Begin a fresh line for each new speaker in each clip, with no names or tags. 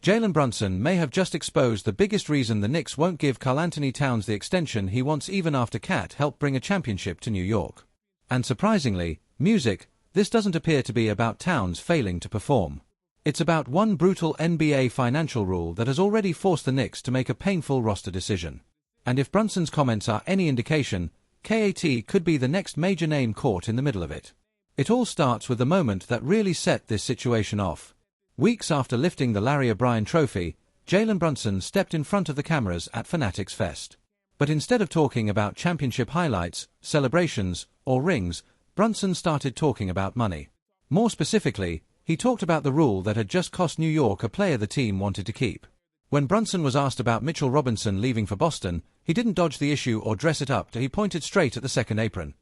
Jalen Brunson may have just exposed the biggest reason the Knicks won't give Karl-Anthony Towns the extension he wants even after Cat helped bring a championship to New York. And surprisingly, music, this doesn't appear to be about Towns failing to perform. It's about one brutal NBA financial rule that has already forced the Knicks to make a painful roster decision. And if Brunson's comments are any indication, KAT could be the next major name caught in the middle of it. It all starts with the moment that really set this situation off. Weeks after lifting the Larry O'Brien Trophy, Jalen Brunson stepped in front of the cameras at Fanatics Fest. But instead of talking about championship highlights, celebrations, or rings, Brunson started talking about money. More specifically, he talked about the rule that had just cost New York a player the team wanted to keep. When Brunson was asked about Mitchell Robinson leaving for Boston, he didn't dodge the issue or dress it up, he pointed straight at the second apron.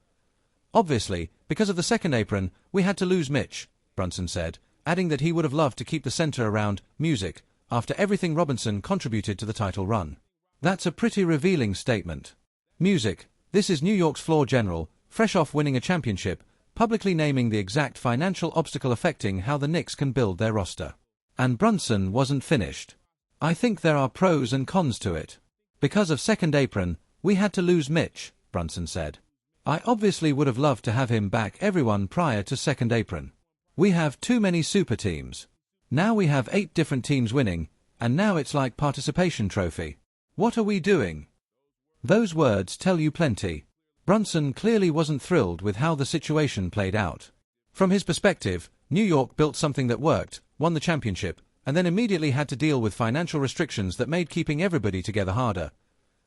"Obviously, because of the second apron, we had to lose Mitch," Brunson said, adding that he would have loved to keep the center around music after everything Robinson contributed to the title run. That's a pretty revealing statement. Music, this is New York's floor general, fresh off winning a championship, publicly naming the exact financial obstacle affecting how the Knicks can build their roster. And Brunson wasn't finished. "I think there are pros and cons to it. Because of second apron, we had to lose Mitch," Brunson said. "I obviously would have loved to have him back everyone prior to second apron. We have too many super teams. Now we have 8 different teams winning, and now it's like participation trophy. What are we doing?" Those words tell you plenty. Brunson clearly wasn't thrilled with how the situation played out. From his perspective, New York built something that worked, won the championship, and then immediately had to deal with financial restrictions that made keeping everybody together harder.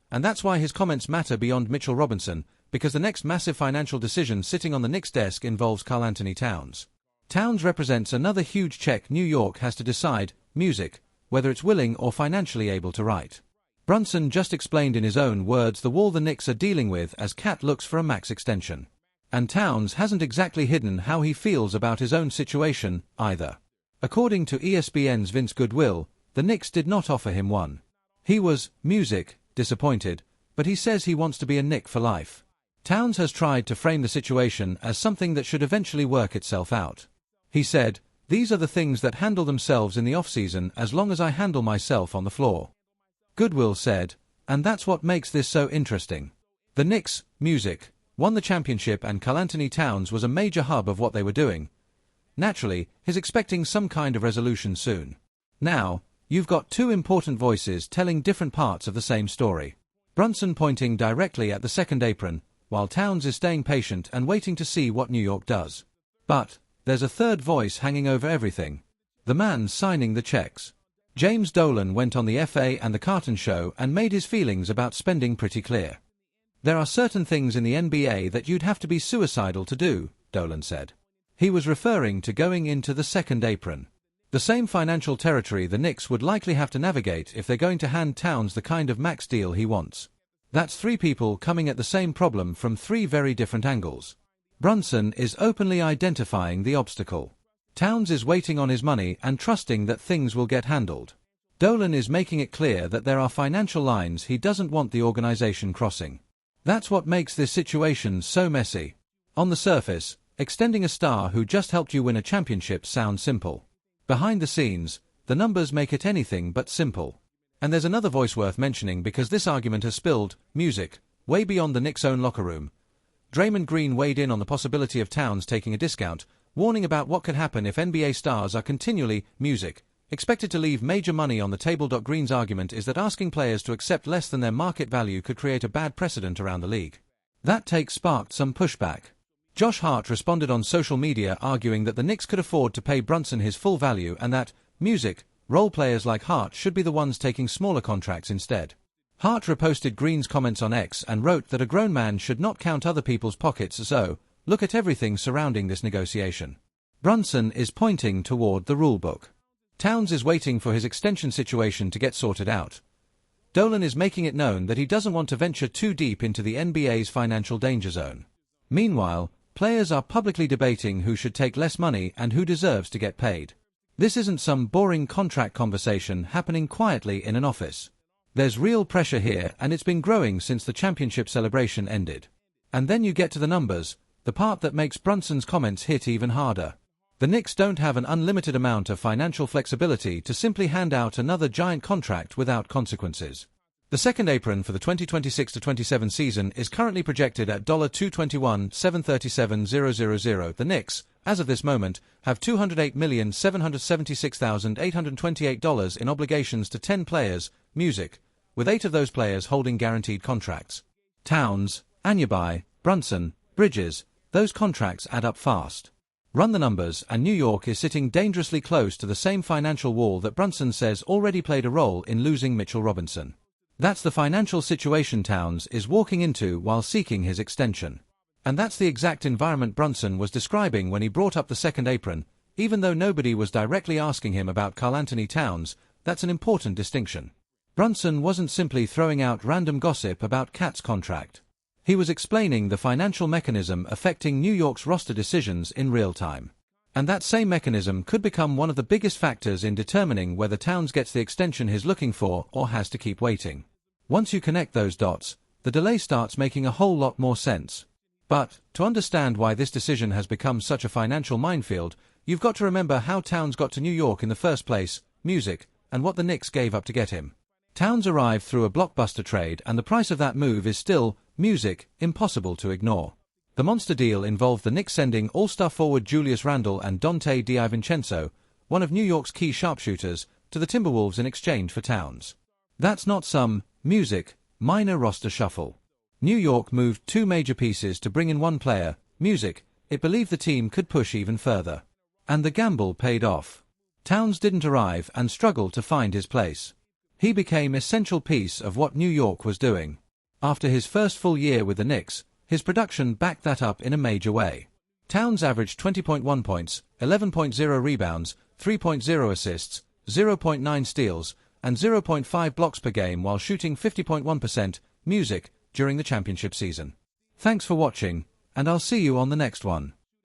And that's why his comments matter beyond Mitchell Robinson, because the next massive financial decision sitting on the Knicks' desk involves Karl-Anthony Towns. Towns represents another huge check New York has to decide, music, whether it's willing or financially able to write. Brunson just explained in his own words the wall the Knicks are dealing with as Cat looks for a max extension. And Towns hasn't exactly hidden how he feels about his own situation, either. According to ESPN's Vince Goodwill, the Knicks did not offer him one. He was, music, disappointed, but he says he wants to be a Knick for life. Towns has tried to frame the situation as something that should eventually work itself out. He said, "These are the things that handle themselves in the offseason as long as I handle myself on the floor." Goodwill said, "And that's what makes this so interesting. The Knicks, music, won the championship and Karl-Anthony Towns was a major hub of what they were doing. Naturally, he's expecting some kind of resolution soon. Now, you've got 2 important voices telling different parts of the same story. Brunson pointing directly at the second apron, while Towns is staying patient and waiting to see what New York does. But there's a third voice hanging over everything. The man signing the checks. James Dolan went on the FA and the Carton Show and made his feelings about spending pretty clear. "There are certain things in the NBA that you'd have to be suicidal to do," Dolan said. He was referring to going into the second apron. The same financial territory the Knicks would likely have to navigate if they're going to hand Towns the kind of max deal he wants. That's 3 people coming at the same problem from 3 very different angles. Brunson is openly identifying the obstacle. Towns is waiting on his money and trusting that things will get handled. Dolan is making it clear that there are financial lines he doesn't want the organization crossing. That's what makes this situation so messy. On the surface, extending a star who just helped you win a championship sounds simple. Behind the scenes, the numbers make it anything but simple. And there's another voice worth mentioning because this argument has spilled, music, way beyond the Knicks' own locker room. Draymond Green weighed in on the possibility of Towns taking a discount, warning about what could happen if NBA stars are continually, music, expected to leave major money on the table. Green's argument is that asking players to accept less than their market value could create a bad precedent around the league. That take sparked some pushback. Josh Hart responded on social media arguing that the Knicks could afford to pay Brunson his full value and that, music, role players like Hart should be the ones taking smaller contracts instead. Hart reposted Green's comments on X and wrote that a grown man should not count other people's pockets, so look at everything surrounding this negotiation. Brunson is pointing toward the rulebook. Towns is waiting for his extension situation to get sorted out. Dolan is making it known that he doesn't want to venture too deep into the NBA's financial danger zone. Meanwhile, players are publicly debating who should take less money and who deserves to get paid. This isn't some boring contract conversation happening quietly in an office. There's real pressure here, and it's been growing since the championship celebration ended. And then you get to the numbers, the part that makes Brunson's comments hit even harder. The Knicks don't have an unlimited amount of financial flexibility to simply hand out another giant contract without consequences. The second apron for the 2026-27 season is currently projected at $221,737,000. The Knicks, as of this moment, have $208,776,828 in obligations to 10 players, music, with 8 of those players holding guaranteed contracts. Towns, Anunoby, Brunson, Bridges, those contracts add up fast. Run the numbers, and New York is sitting dangerously close to the same financial wall that Brunson says already played a role in losing Mitchell Robinson. That's the financial situation Towns is walking into while seeking his extension. And that's the exact environment Brunson was describing when he brought up the second apron. Even though nobody was directly asking him about Karl-Anthony Towns, that's an important distinction. Brunson wasn't simply throwing out random gossip about KAT's contract. He was explaining the financial mechanism affecting New York's roster decisions in real time. And that same mechanism could become one of the biggest factors in determining whether Towns gets the extension he's looking for or has to keep waiting. Once you connect those dots, the delay starts making a whole lot more sense. But, to understand why this decision has become such a financial minefield, you've got to remember how Towns got to New York in the first place, music, and what the Knicks gave up to get him. Towns arrived through a blockbuster trade, and the price of that move is still, music, impossible to ignore. The monster deal involved the Knicks sending all-star forward Julius Randle and Donte DiVincenzo, one of New York's key sharpshooters, to the Timberwolves in exchange for Towns. That's not some, music, minor roster shuffle. New York moved 2 major pieces to bring in one player, music. It believed the team could push even further. And the gamble paid off. Towns didn't arrive and struggled to find his place. He became an essential piece of what New York was doing. After his first full year with the Knicks, his production backed that up in a major way. Towns averaged 20.1 points, 11.0 rebounds, 3.0 assists, 0.9 steals, and 0.5 blocks per game while shooting 50.1% music during the championship season. Thanks for watching, and I'll see you on the next one.